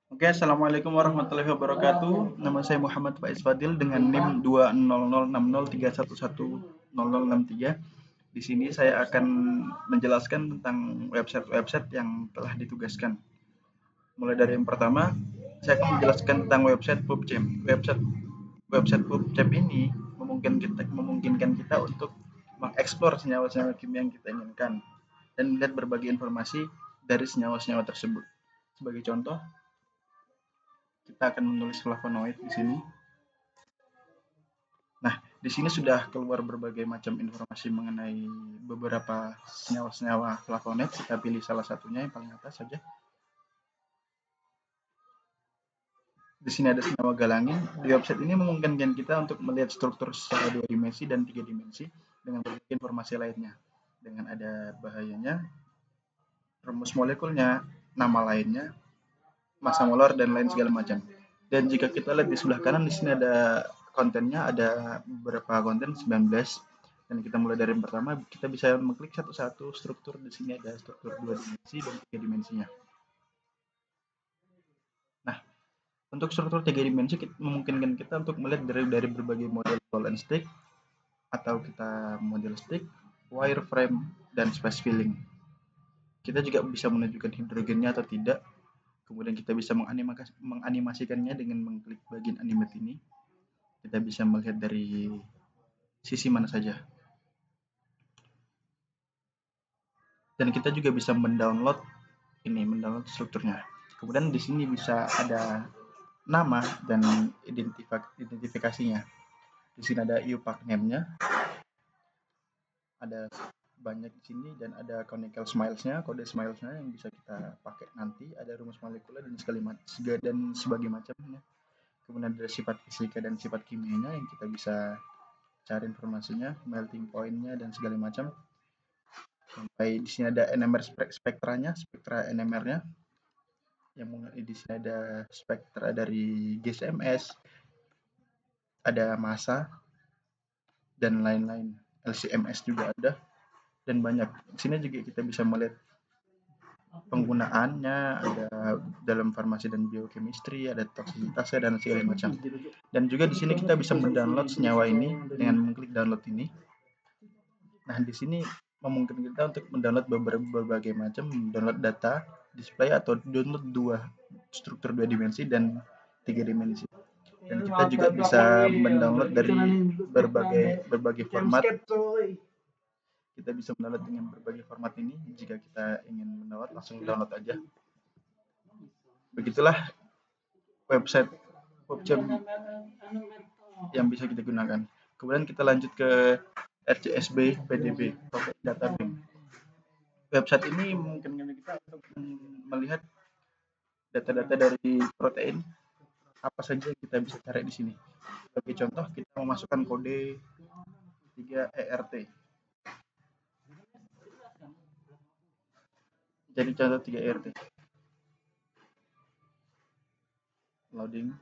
Oke, Assalamualaikum warahmatullahi wabarakatuh. Nama saya Muhammad Faiz Fadil dengan NIM 2006031100063. Di sini saya akan menjelaskan tentang website-website yang telah ditugaskan. Mulai dari yang pertama, saya akan menjelaskan tentang website PubChem. Website PubChem ini memungkinkan kita untuk mengeksplor senyawa-senyawa kimia yang kita inginkan dan melihat berbagai informasi dari senyawa-senyawa tersebut. Sebagai contoh, kita akan menulis flavonoid di sini. Nah, di sini sudah keluar berbagai macam informasi mengenai beberapa senyawa-senyawa flavonoid. Kita pilih salah satunya yang paling atas saja. Di sini ada senyawa galangin. Di website ini memungkinkan kita untuk melihat struktur secara 2 dimensi dan 3 dimensi dengan berbagai informasi lainnya. Dengan ada bahayanya, rumus molekulnya, nama lainnya, massa molar dan lain segala macam. Dan jika kita lihat di sebelah kanan di sini ada kontennya, ada beberapa konten 19, dan kita mulai dari yang pertama. Kita bisa mengklik satu-satu struktur. Di sini ada struktur 2 dimensi dan 3 dimensinya. Nah, untuk struktur 3 dimensi memungkinkan kita untuk melihat dari berbagai model ball and stick, atau kita model stick, wireframe, dan space filling. Kita juga bisa menunjukkan hidrogennya atau tidak. Kemudian kita bisa menganimasikannya dengan mengklik bagian animate ini. Kita bisa melihat dari sisi mana saja. Dan kita juga bisa mendownload strukturnya. Kemudian di sini bisa ada nama dan identifikasinya. Di sini ada IUPAC name-nya. Ada banyak di sini dan ada conical smilesnya, kode smilesnya yang bisa kita pakai nanti. Ada rumus molekuler dan sebagai macamnya. Kemudian ada sifat fisika dan sifat kimianya yang kita bisa cari informasinya, melting point-nya dan segala macam. Sampai di sini ada NMR spektranya, spektra NMR-nya. Yang di sini ada spektra dari GSMS, ada massa dan lain-lain. LCMS juga ada dan banyak. Di sini juga kita bisa melihat penggunaannya, ada dalam farmasi dan biokemistri, ada toksisitasnya dan segala macam. Dan juga di sini kita bisa mendownload senyawa ini dengan mengklik download ini. Nah, di sini memungkinkan kita untuk mendownload berbagai macam, download data, display, atau download struktur 2 dimensi dan 3 dimensi. Dan kita juga bisa mendownload dari berbagai format. Kita bisa mendownload dengan berbagai format ini. Jika kita ingin mendownload, langsung download aja. Begitulah website PubChem yang bisa kita gunakan. Kemudian kita lanjut ke RCSB PDB, Protein Data Bank. Website ini memungkinkan kita untuk melihat data-data dari protein apa saja yang kita bisa cari di sini. Sebagai contoh, kita memasukkan kode 3ERT. Jadi contoh 3ERT. Loading.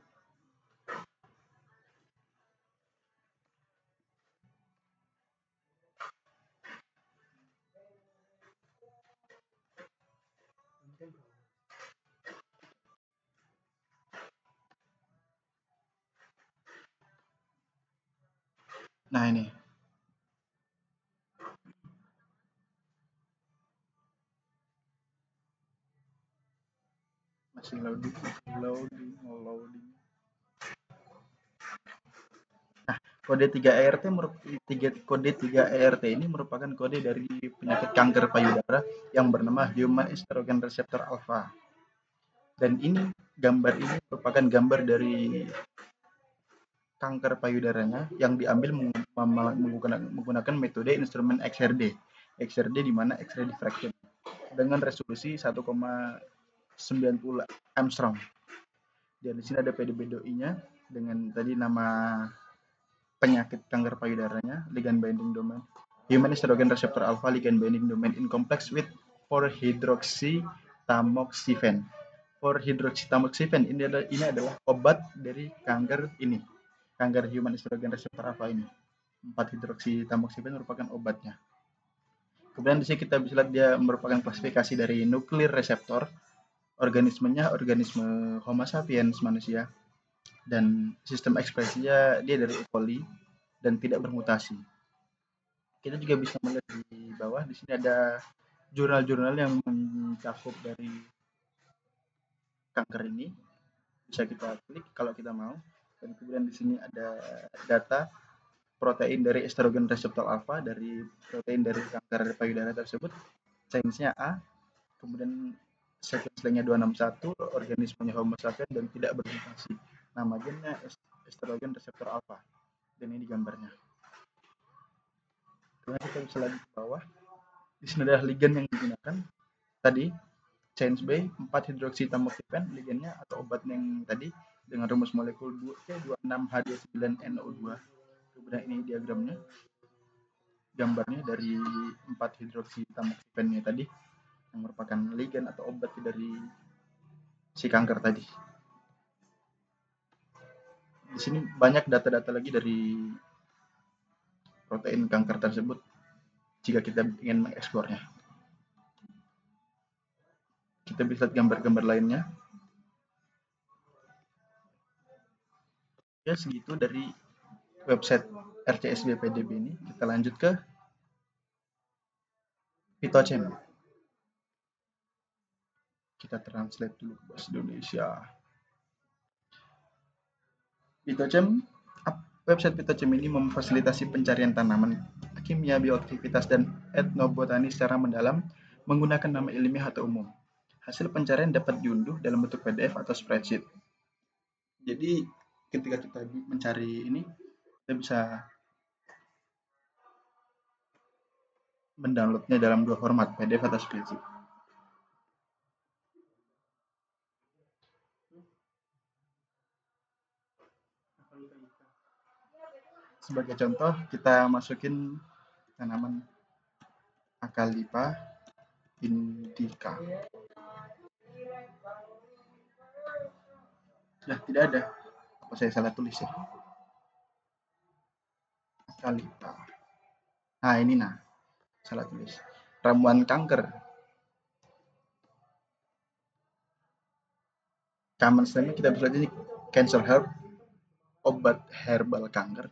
Nah, ini. Masih loading. Nah, kode 3ERT ini merupakan kode dari penyakit kanker payudara yang bernama Human Estrogen Receptor Alpha. Dan gambar ini merupakan gambar dari kanker payudaranya yang diambil menggunakan metode instrumen XRD. XRD di mana X-ray diffraction dengan resolusi 1,90 angstrom. Dan di sini ada PDB doi-nya dengan tadi nama penyakit kanker payudaranya, ligand binding domain, human estrogen receptor alpha ligand binding domain in complex with 4-hydroxytamoxifen. 4-hydroxytamoxifen ini adalah obat dari kanker ini. Kanker human estrogen receptor alpha ini. 4-hydroxytamoxifen merupakan obatnya. Kemudian di sini kita bisa lihat dia merupakan klasifikasi dari nuklir reseptor organismenya organisme Homo sapiens manusia, dan sistem ekspresinya dia dari E. coli dan tidak bermutasi. Kita juga bisa melihat di bawah di sini ada jurnal-jurnal yang mencakup dari kanker ini, bisa kita klik kalau kita mau. Dan kemudian di sini ada data protein dari estrogen reseptor alfa dari protein dari kanker payudara tersebut, chance-nya A, kemudian sequence nya 261, organismenya Homo sapiens dan tidak bermutasi. Nama gennya estrogen reseptor alfa. Dan ini gambarnya. Kemudian kita bisa lagi ke bawah. Di sini adalah ligand yang digunakan. Tadi Chains B 4-hidroksitamoxifen ligannya atau obat yang tadi dengan rumus molekul 26H29NO2. Kemudian ini diagramnya, gambarnya dari 4-hidroksitamoxifennya tadi yang merupakan ligan atau obat dari si kanker tadi. Di sini banyak data-data lagi dari protein kanker tersebut jika kita ingin mengeksplornya. Kita bisa lihat gambar-gambar lainnya. Ya segitu dari website RCSB-PDB ini. Kita lanjut ke Pitochem. Kita translate dulu ke bahasa Indonesia. Pitochem, website Pitochem ini memfasilitasi pencarian tanaman, kimia, bioaktivitas, dan etnobotani secara mendalam menggunakan nama ilmiah atau umum. Hasil pencarian dapat diunduh dalam bentuk PDF atau spreadsheet. Jadi ketika kita mencari ini, kita bisa mendownloadnya dalam dua format, PDF atau spreadsheet. Sebagai contoh, kita masukin tanaman Acalypha indica. Ya, tidak ada. Apa saya salah tulis ya? Acalypha. Nah, ini salah tulis. Ramuan kanker. Common name kita bisa lihat ini cancer herb, obat herbal kanker,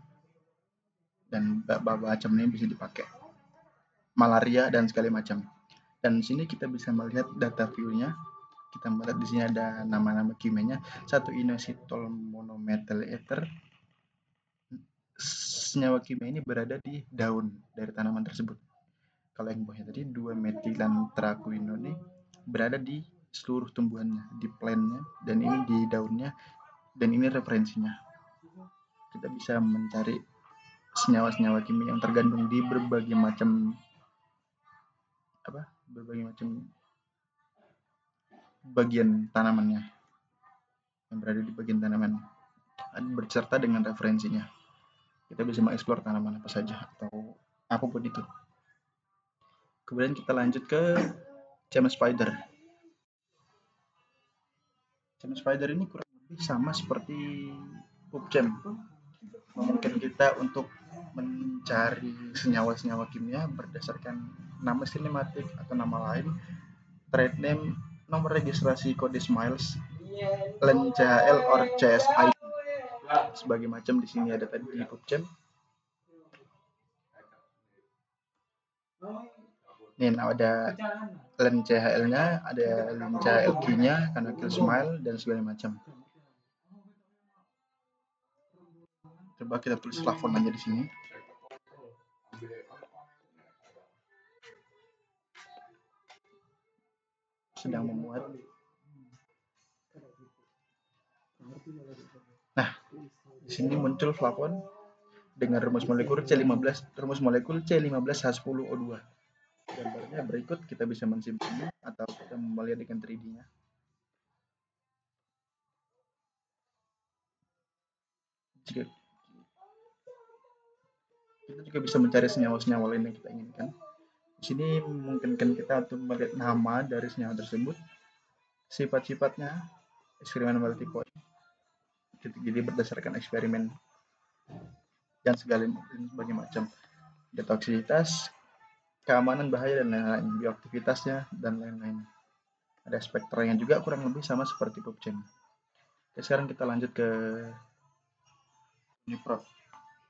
dan macamnya bisa dipakai. Malaria dan segala macam. Dan di sini kita bisa melihat data view-nya. Kita melihat di sini ada nama-nama kimianya. 1 inositol monomethyl ether. Senyawa kimia ini berada di daun dari tanaman tersebut. Kalau yang bawahnya tadi 2 metilan traquinone berada di seluruh tumbuhannya, di plantnya, dan ini di daunnya, dan ini referensinya. Kita bisa mencari senyawa-senyawa kimia yang tergandung di berbagai macam bagian tanamannya, yang berada di bagian tanaman, berserta dengan referensinya. Kita bisa mengeksplor tanaman apa saja atau apapun itu. Kemudian kita lanjut ke Chemspider. Spider. Chemspider ini kurang lebih sama seperti PubChem. Memungkinkan kita untuk mencari senyawa-senyawa kimia berdasarkan nama sinematik atau nama lain, trade name, nomor registrasi, kode SMILES, LEN CHL or CSID. Sebagai macam di sini ada tadi di PubChem. Nih, ada LEN CHL-nya, ada LEN CHL key-nya, Canonical Smile, dan segala macam. Coba kita tulis flavon aja di sini. Sedang memuat. Nah, di sini muncul flavon dengan rumus molekul C15H10O2. Gambarnya berikut, kita bisa mensimpannya atau kita melihat dengan 3D-nya. Kita juga bisa mencari senyawa-senyawa lain yang kita inginkan. Di sini memungkinkan kita untuk melihat nama dari senyawa tersebut, sifat-sifatnya, eksperimen multipoint. Jadi berdasarkan eksperimen dan segala macam, toksisitas, keamanan, bahaya, dan lain-lain, bioaktivitasnya, dan lain-lain. Ada spektranya juga kurang lebih sama seperti PubChem. Oke, sekarang kita lanjut ke UniProt.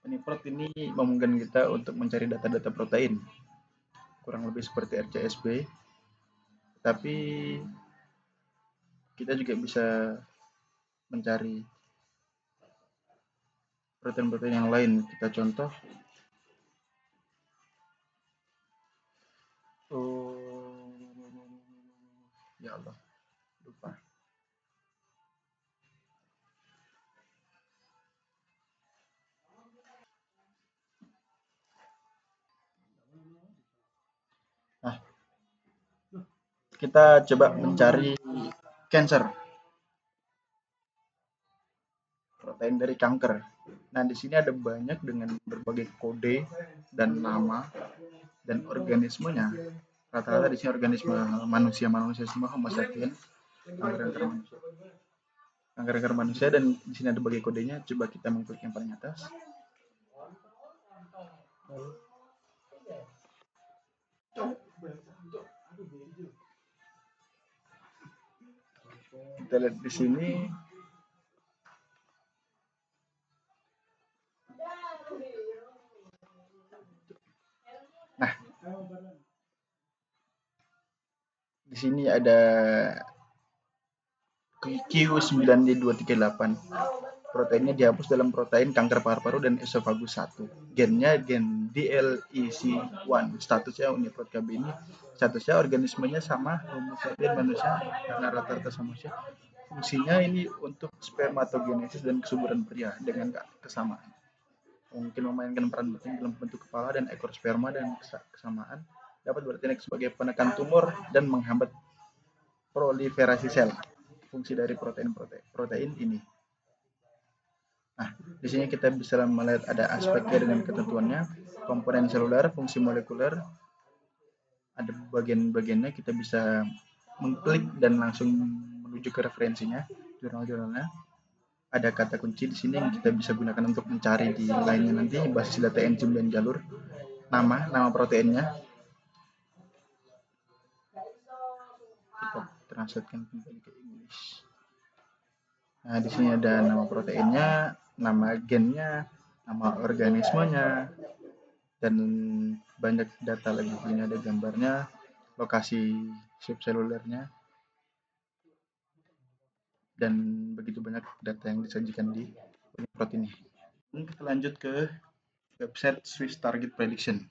UniProt ini memungkinkan kita untuk mencari data-data protein, kurang lebih seperti RCSB, tapi kita juga bisa mencari protein-protein yang lain. Kita contoh, ya Allah, lupa. Nah, kita coba mencari cancer, protein dari kanker. Nah, di sini ada banyak dengan berbagai kode dan nama dan organismenya. Rata-rata di sini organisme manusia semua, Homo sapiens, kanker manusia, dan di sini ada berbagai kodenya. Coba kita mengklik yang paling atas. Kita lihat di sini. Nah, di sini ada Q9D238. Proteinnya dihapus dalam protein kanker paru-paru dan esofagus 1. Gennya gen DLEC1. Statusnya UniProt KB ini, statusnya organismenya sama Homo sapiens manusia karena rata-rata sama manusia. Fungsinya ini untuk spermatogenesis dan kesuburan pria dengan kesamaan. Mungkin memainkan peran penting dalam bentuk kepala dan ekor sperma, dan kesamaan dapat bertindak sebagai penekan tumor dan menghambat proliferasi sel. Fungsi dari protein ini. Nah, di sini kita bisa melihat ada aspeknya dengan ketentuannya, komponen seluler, fungsi molekuler, ada bagian-bagiannya. Kita bisa mengklik dan langsung menuju ke referensinya, jurnal-jurnalnya. Ada kata kunci di sini yang kita bisa gunakan untuk mencari di lainnya nanti, basis data enzim dan jalur, nama proteinnya. Kita translatekan kembali ke English. Nah, di sini ada nama proteinnya, nama gennya, nama organismenya, dan banyak data lagi. Ini ada gambarnya, lokasi subselulernya, dan begitu banyak data yang disajikan di UniProt ini. Kita lanjut ke website Swiss Target Prediction.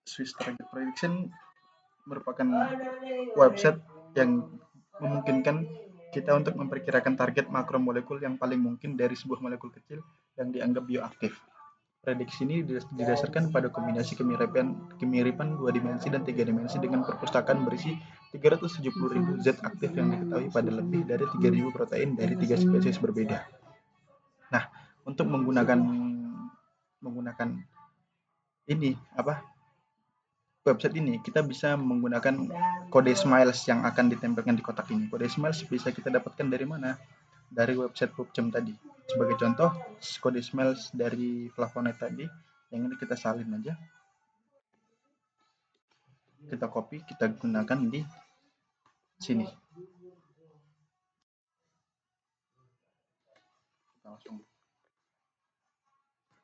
Swiss Target Prediction merupakan website yang memungkinkan kita untuk memperkirakan target makromolekul yang paling mungkin dari sebuah molekul kecil yang dianggap bioaktif. Prediksi ini didasarkan pada kombinasi kemiripan 2 dimensi dan 3 dimensi dengan perpustakaan berisi 370.000 zat aktif yang diketahui pada lebih dari 3.000 protein dari 3 spesies berbeda. Nah, untuk menggunakan ini website ini, kita bisa menggunakan kode smiles yang akan ditempelkan di kotak ini. Kode smiles bisa kita dapatkan dari mana? Dari website PubChem tadi. Sebagai contoh, kode smiles dari flavonoid tadi, yang ini kita salin aja. Kita copy, kita gunakan di sini. Kita langsung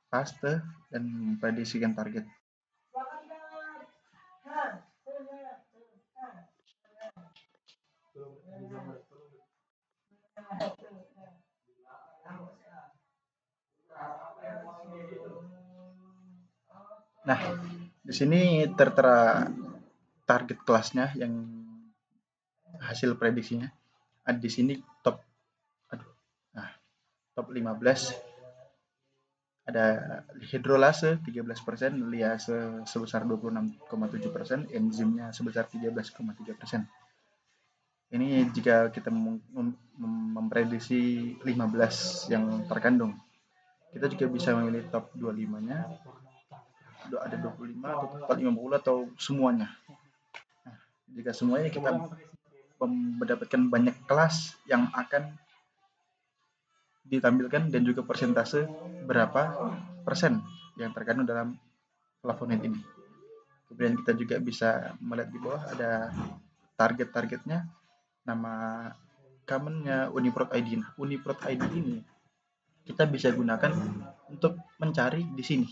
paste dan memprediksikan target. Nah, di sini tertera target kelasnya yang hasil prediksinya. Ada di sini top 15. Ada hidrolase 13%, liase sebesar 26,7%, enzimnya sebesar 13,3%. Ini jika kita memprediksi 15 yang terkandung. Kita juga bisa memilih top 25-nya. Ada 25 atau top 50 atau semuanya. Nah, jika semuanya kita mendapatkan banyak kelas yang akan ditampilkan dan juga persentase berapa persen yang terkandung dalam flavonoid ini. Kemudian kita juga bisa melihat di bawah ada target-targetnya, nama common-nya Uniprot ID. Nah, Uniprot ID ini kita bisa gunakan untuk mencari di sini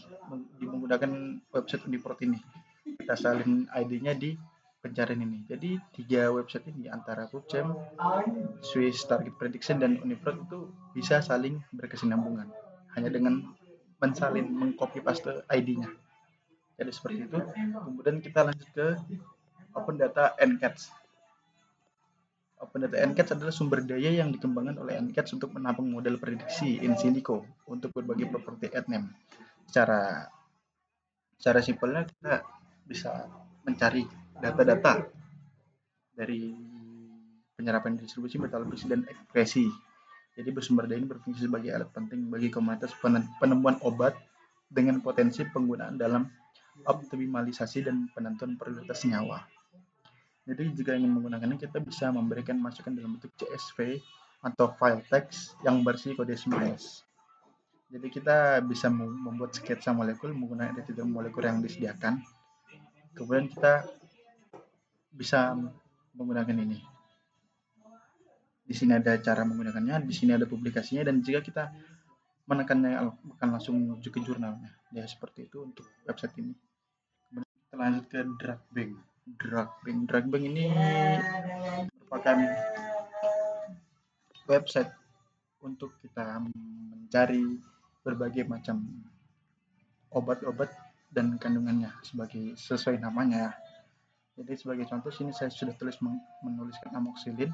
menggunakan website Uniprot ini. Kita salin ID-nya di pencarian ini. Jadi 3 website ini antara PubChem, Swiss Target Prediction dan Uniprot itu bisa saling berkesinambungan hanya dengan mensalin mengcopy paste ID-nya. Jadi seperti itu. Kemudian kita lanjut ke Open Data NCATS. Open Data NCATS adalah sumber daya yang dikembangkan oleh NCATS untuk menampung model prediksi in silico untuk berbagai properti AdName. Secara simpelnya kita bisa mencari data-data dari penyerapan distribusi, metabolisme, dan ekspresi. Jadi bersumber daya ini berfungsi sebagai alat penting bagi komunitas penemuan obat dengan potensi penggunaan dalam optimalisasi dan penentuan prioritas senyawa. Jadi jika ingin menggunakannya, kita bisa memberikan masukan dalam bentuk CSV atau file text yang berisi kode SMILES. Jadi kita bisa membuat sketsa molekul menggunakan editor molekul yang disediakan. Kemudian kita bisa menggunakan ini. Di sini ada cara menggunakannya, di sini ada publikasinya, dan jika kita menekannya akan langsung menuju ke jurnalnya. Ya seperti itu untuk website ini. Kemudian kita lanjut ke DrugBank. DrugBank ini merupakan website untuk kita mencari berbagai macam obat-obat dan kandungannya sesuai namanya. Jadi sebagai contoh sini saya sudah menuliskan amoxicillin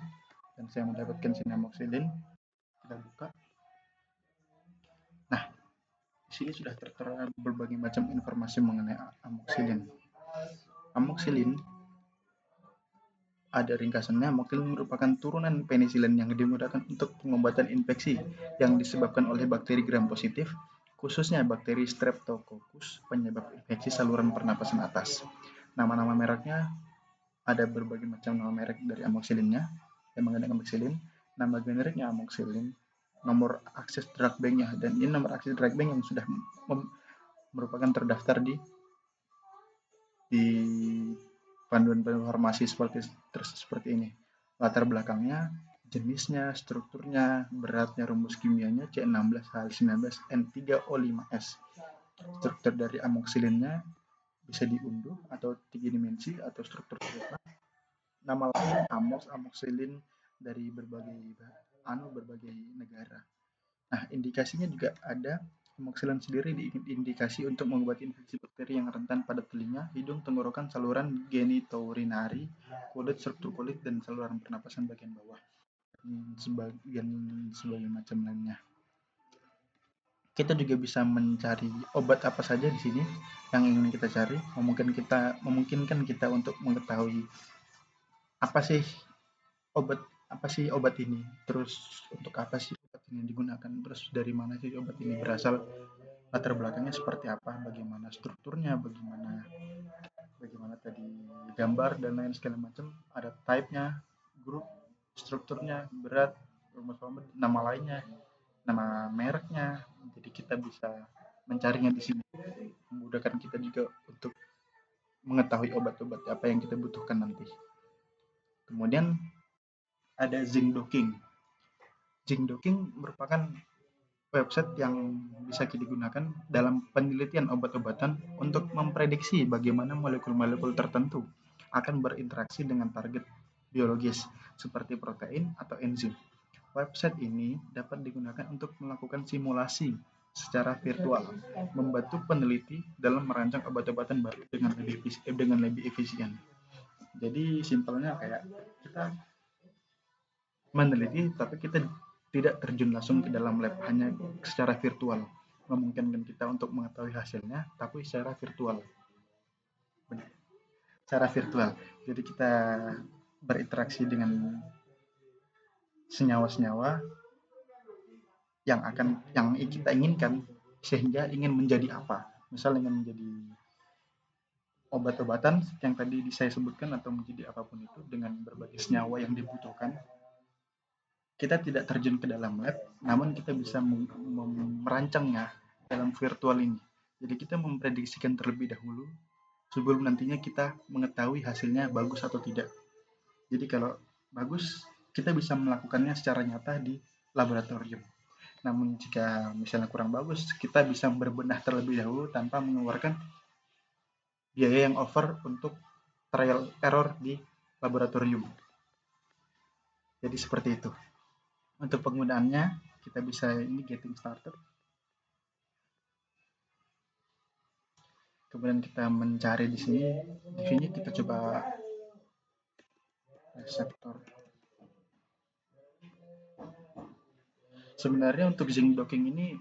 dan saya mendapatkan sini amoxicillin. Kita buka. Nah, di sini sudah tertera berbagai macam informasi mengenai amoxicillin. Amoxicillin ada ringkasannya, amoxicillin merupakan turunan penisilin yang digunakan untuk pengobatan infeksi yang disebabkan oleh bakteri gram positif, khususnya bakteri Streptococcus penyebab infeksi saluran pernapasan atas. Nama-nama mereknya ada berbagai macam nama merek dari amoxicillinnya yang mengandung amoxicillin, nama generiknya amoxicillin, nomor akses drug bank-nya, dan ini nomor akses drug bank yang sudah merupakan terdaftar di panduan farmasi seperti ini. Latar belakangnya, jenisnya, strukturnya, beratnya, rumus kimianya C16H19N3O5S. Struktur dari amoxicillinnya bisa diunduh atau 3 dimensi atau struktur serupa. Nama lain amoxicillin dari berbagai negara. Nah, indikasinya juga ada. Amoxicillin sendiri diindikasi untuk mengobati infeksi bakteri yang rentan pada telinga, hidung, tenggorokan, saluran genitourinary, kulit, struktur kulit, dan saluran pernapasan bagian bawah. Sebagai macam lainnya. Kita juga bisa mencari obat apa saja di sini yang ingin kita cari. Memungkinkan kita untuk mengetahui apa sih obat ini, terus untuk apa sih obat ini digunakan, terus dari mana sih obat ini berasal, latar belakangnya seperti apa, bagaimana strukturnya, bagaimana tadi gambar dan lain segala macam, ada type-nya, grup, strukturnya, berat, rumus format, nama lainnya, nama mereknya. Jadi kita bisa mencarinya di sini, memudahkan kita juga untuk mengetahui obat-obat apa yang kita butuhkan nanti. Kemudian ada ZincDoking. ZincDoking merupakan website yang bisa digunakan dalam penelitian obat-obatan untuk memprediksi bagaimana molekul-molekul tertentu akan berinteraksi dengan target biologis seperti protein atau enzim. Website ini dapat digunakan untuk melakukan simulasi secara virtual, membantu peneliti dalam merancang obat-obatan baru dengan lebih efisien. Jadi simpelnya kayak kita meneliti tapi kita tidak terjun langsung ke dalam lab, hanya secara virtual, memungkinkan kita untuk mengetahui hasilnya tapi secara virtual. Jadi kita berinteraksi dengan senyawa-senyawa yang kita inginkan, sehingga ingin menjadi apa, misal ingin menjadi obat-obatan yang tadi saya sebutkan atau menjadi apapun itu dengan berbagai senyawa yang dibutuhkan. Kita tidak terjun ke dalam lab, namun kita bisa merancangnya dalam virtual ini. Jadi kita memprediksikan terlebih dahulu sebelum nantinya kita mengetahui hasilnya bagus atau tidak. Jadi kalau bagus, kita bisa melakukannya secara nyata di laboratorium. Namun jika misalnya kurang bagus, kita bisa berbenah terlebih dahulu tanpa mengeluarkan biaya yang over untuk trial error di laboratorium. Jadi seperti itu. Untuk penggunaannya, kita bisa ini getting started. Kemudian kita mencari di sini, di sini kita coba reseptor. Sebenarnya untuk zinc docking ini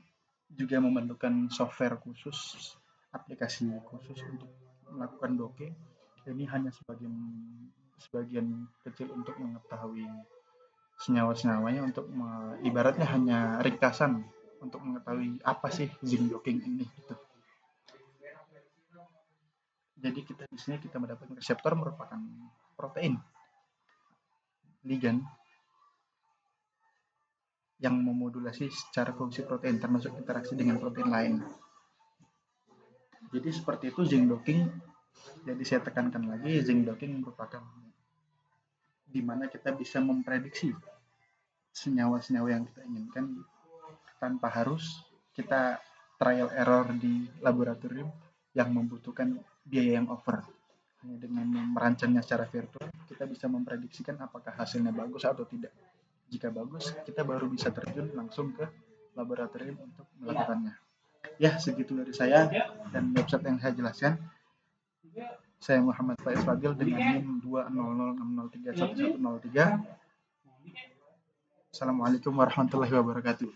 juga memerlukan software khusus, aplikasi khusus untuk melakukan docking. Ini hanya sebagian kecil untuk mengetahui senyawa-senyawanya, untuk ibaratnya hanya ringkasan untuk mengetahui apa sih zinc docking ini gitu. Jadi kita di sini kita mendapatkan reseptor merupakan protein ligand yang memodulasi secara fungsi protein termasuk interaksi dengan protein lain. Jadi seperti itu zinc docking. Jadi saya tekankan lagi, zinc docking merupakan di mana kita bisa memprediksi senyawa-senyawa yang kita inginkan tanpa harus kita trial error di laboratorium yang membutuhkan biaya yang over. Hanya dengan merancangnya secara virtual, kita bisa memprediksikan apakah hasilnya bagus atau tidak. Jika bagus, kita baru bisa terjun langsung ke laboratorium untuk melakukannya. Ya, segitu dari saya dan website yang saya jelaskan. Saya Muhammad Faiz Fadil dengan NIM 20060311103. Assalamualaikum warahmatullahi wabarakatuh.